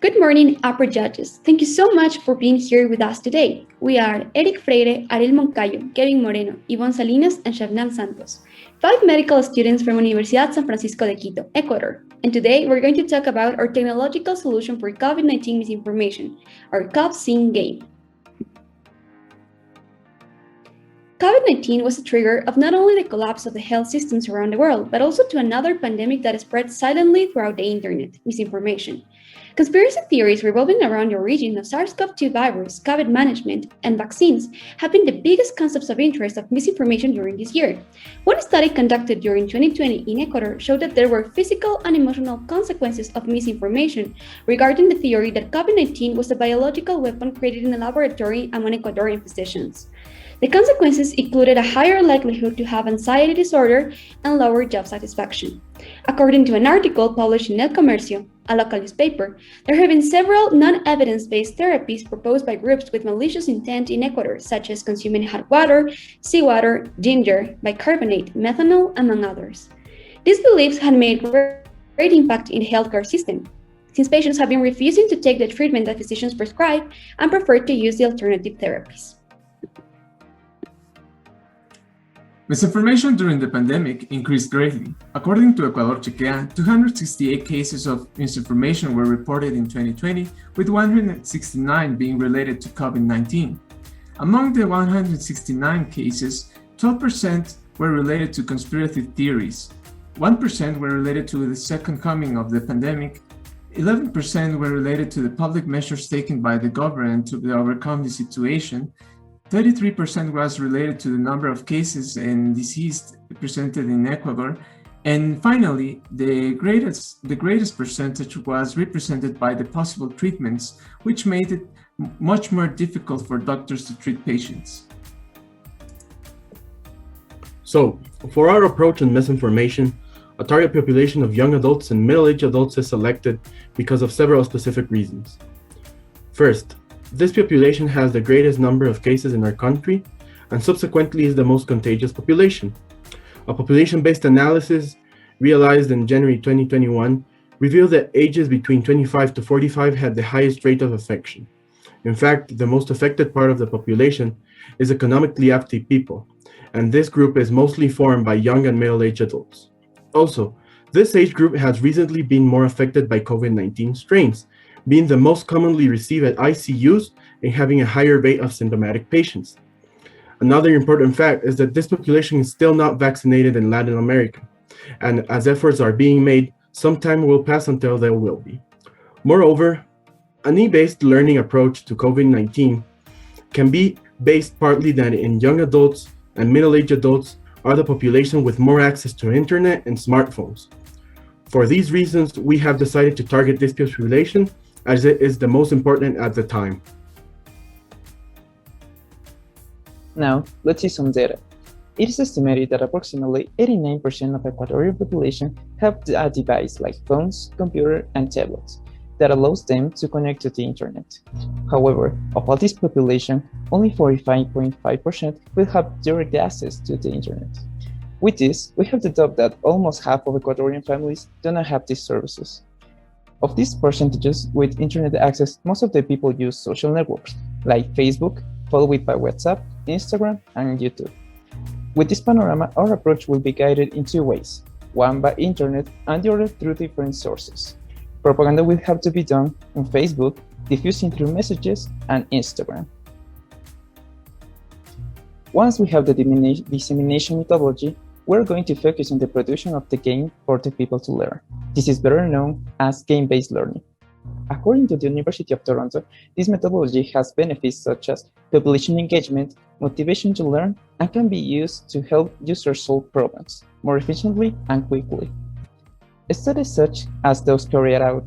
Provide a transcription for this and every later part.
Good morning, APRU judges. Thank you so much for being here with us today. We are Erick, Freire, Ariel, Moncayo, Moreno, Ivonne, Salinas, and Shabnam, Santos, 5 medical students from Universidad San Francisco de Quito, Ecuador. And today we're going to talk about our technological solution for COVID-19 misinformation, our COV-SYN game. COVID-19 was a trigger of not only the collapse of the health systems around the world, but also to another pandemic that spread silently throughout the internet, misinformation. Conspiracy theories revolving around the origin of SARS-CoV-2 virus, COVID management, and vaccines have been the biggest concepts of interest of misinformation during this year. One study conducted during 2020 in Ecuador showed that there were physical and emotional consequences of misinformation regarding the theory that COVID-19 was a biological weapon created in a laboratory among Ecuadorian physicians. The consequences included a higher likelihood to have anxiety disorder and lower job satisfaction. According to an article published in El Comercio, a local newspaper, there have been several non-evidence-based therapies proposed by groups with malicious intent in Ecuador, such as consuming hot water, seawater, ginger, bicarbonate, methanol, among others. These beliefs had made great impact in the healthcare system, since patients have been refusing to take the treatment that physicians prescribe and prefer to use the alternative therapies. Misinformation during the pandemic increased greatly. According to Ecuador Chequea, 268 cases of misinformation were reported in 2020, with 169 being related to COVID-19. Among the 169 cases, 12% were related to conspiracy theories, 1% were related to the second coming of the pandemic, 11% were related to the public measures taken by the government to overcome the situation, 33% was related to the number of cases and deceased presented in Ecuador, and finally, the greatest percentage was represented by the possible treatments, which made it much more difficult for doctors to treat patients. So, for our approach in misinformation, a target population of young adults and middle-aged adults is selected because of several specific reasons. First, this population has the greatest number of cases in our country and subsequently is the most contagious population. A population-based analysis realized in January 2021 revealed that ages between 25 to 45 had the highest rate of infection. In fact, the most affected part of the population is economically active people, and this group is mostly formed by young and middle-aged adults. Also, this age group has recently been more affected by COVID-19 strains, being the most commonly received at ICUs and having a higher rate of symptomatic patients. Another important fact is that this population is still not vaccinated in Latin America, and as efforts are being made, some time will pass until there will be. Moreover, an e-based learning approach to COVID-19 can be based partly that in young adults and middle-aged adults are the population with more access to internet and smartphones. For these reasons, we have decided to target this population as it is the most important at the time. Now, let's see some data. It is estimated that approximately 89% of Ecuadorian population have a device like phones, computer, and tablets that allows them to connect to the internet. However, of all this population, only 45.5% will have direct access to the internet. With this, we have deduced that almost half of Ecuadorian families do not have these services. Of these percentages with internet access, most of the people use social networks like Facebook, followed by WhatsApp, Instagram, and YouTube. With this panorama, our approach will be guided in two ways, one by internet and the other through different sources. Propaganda will have to be done on Facebook, diffusing through messages, and Instagram. Once we have the dissemination methodology, we're going to focus on the production of the game for the people to learn. This is better known as game-based learning. According to the University of Toronto, this methodology has benefits such as population engagement, motivation to learn, and can be used to help users solve problems more efficiently and quickly. Studies such as those carried out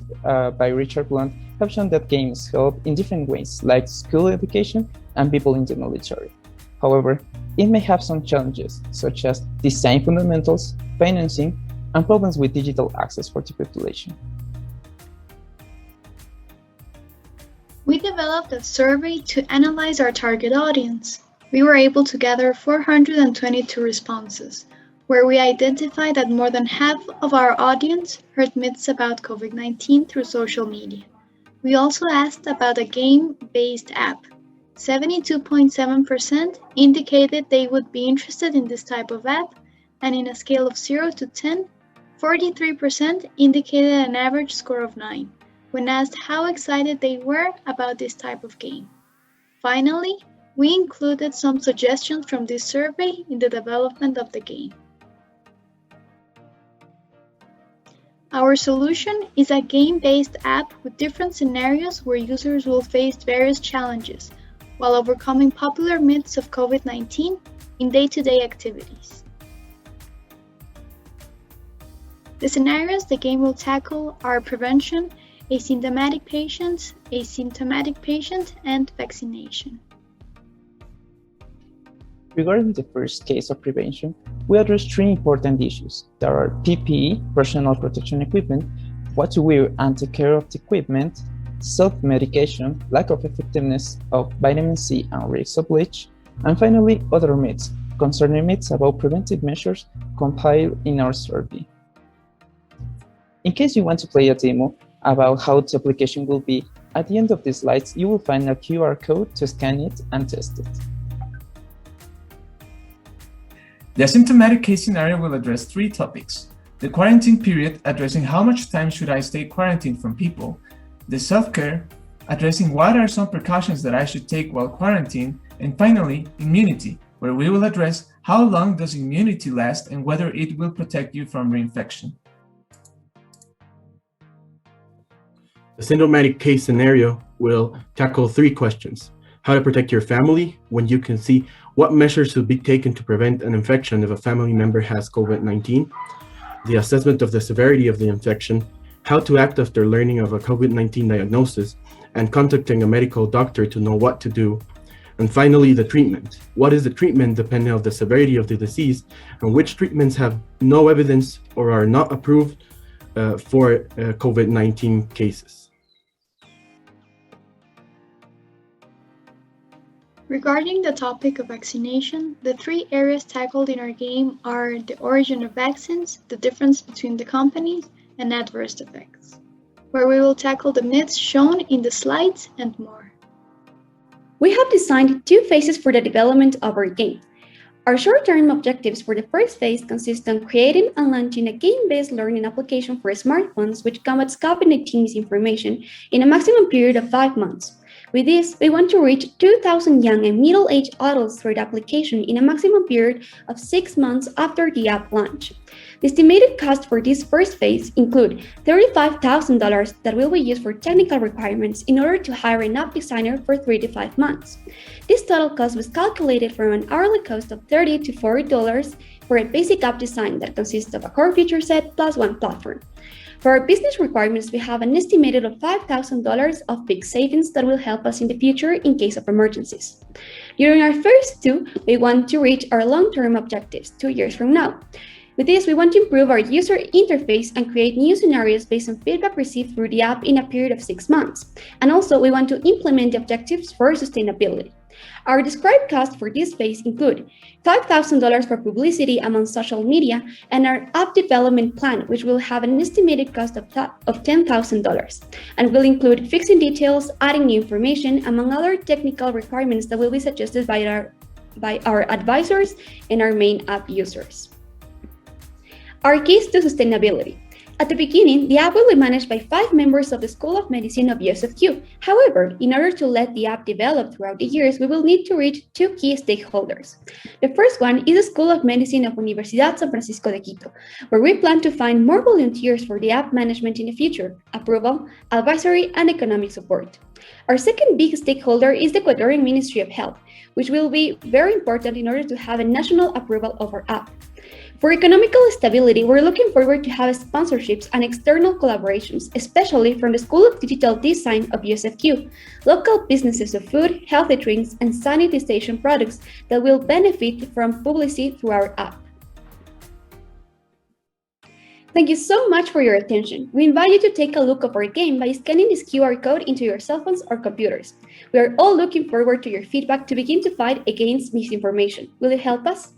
by Richard Blunt have shown that games help in different ways, like school education and people in the military. However, it may have some challenges, such as design fundamentals, financing, and problems with digital access for the population. We developed a survey to analyze our target audience. We were able to gather 422 responses, where we identified that more than half of our audience heard myths about COVID-19 through social media. We also asked about a game-based app. 72.7% indicated they would be interested in this type of app, and in a scale of 0 to 10, 43% indicated an average score of 9, when asked how excited they were about this type of game. Finally, we included some suggestions from this survey in the development of the game. Our solution is a game-based app with different scenarios where users will face various challenges while overcoming popular myths of COVID-19 in day-to-day activities. The scenarios the game will tackle are prevention, asymptomatic patients, asymptomatic patient, and vaccination. Regarding the first case of prevention, we address three important issues. There are PPE, personal protection equipment, what to wear and take care of the equipment, self-medication, lack of effectiveness of vitamin C and risks of bleach, and finally, other myths, concerning myths about preventive measures compiled in our survey. In case you want to play a demo about how the application will be, at the end of the slides, you will find a QR code to scan it and test it. The asymptomatic case scenario will address three topics: the quarantine period, addressing how much time should I stay quarantined from people; the self-care, addressing what are some precautions that I should take while quarantined; and finally, immunity, where we will address how long does immunity last and whether it will protect you from reinfection. The symptomatic case scenario will tackle three questions: how to protect your family when you can see what measures should be taken to prevent an infection if a family member has COVID-19, the assessment of the severity of the infection, how to act after learning of a COVID-19 diagnosis and contacting a medical doctor to know what to do, and finally the treatment. What is the treatment depending on the severity of the disease, and which treatments have no evidence or are not approved for COVID-19 cases. Regarding the topic of vaccination, the three areas tackled in our game are the origin of vaccines, the difference between the companies, and adverse effects, where we will tackle the myths shown in the slides and more. We have designed two phases for the development of our game. Our short-term objectives for the first phase consist on creating and launching a game-based learning application for smartphones which combats COVID-19 misinformation in a maximum period of 5 months. With this, we want to reach 2,000 young and middle-aged adults through the application in a maximum period of 6 months after the app launch. The estimated cost for this first phase include $35,000 that will be used for technical requirements in order to hire an app designer for 3 to 5 months. This total cost was calculated from an hourly cost of $30 to $40 for a basic app design that consists of a core feature set plus one platform. For our business requirements, we have an estimated of $5,000 of big savings that will help us in the future in case of emergencies. During our first two, we want to reach our long-term objectives 2 years from now. With this, we want to improve our user interface and create new scenarios based on feedback received through the app in a period of 6 months. And also, we want to implement the objectives for sustainability. Our described costs for this phase include $5,000 for publicity among social media and our app development plan, which will have an estimated cost of $10,000 and will include fixing details, adding new information, among other technical requirements that will be suggested by our advisors and our main app users. Our keys to sustainability. At the beginning, the app will be managed by 5 members of the School of Medicine of USFQ. However, in order to let the app develop throughout the years, we will need to reach 2 key stakeholders. The first one is the School of Medicine of Universidad San Francisco de Quito, where we plan to find more volunteers for the app management in the future, approval, advisory, and economic support. Our second big stakeholder is the Ecuadorian Ministry of Health, which will be very important in order to have a national approval of our app. For economical stability, we're looking forward to have sponsorships and external collaborations, especially from the School of Digital Design of USFQ, local businesses of food, healthy drinks, and sanitization products that will benefit from publicity through our app. Thank you so much for your attention. We invite you to take a look at our game by scanning this QR code into your cell phones or computers. We are all looking forward to your feedback to begin to fight against misinformation. Will you help us?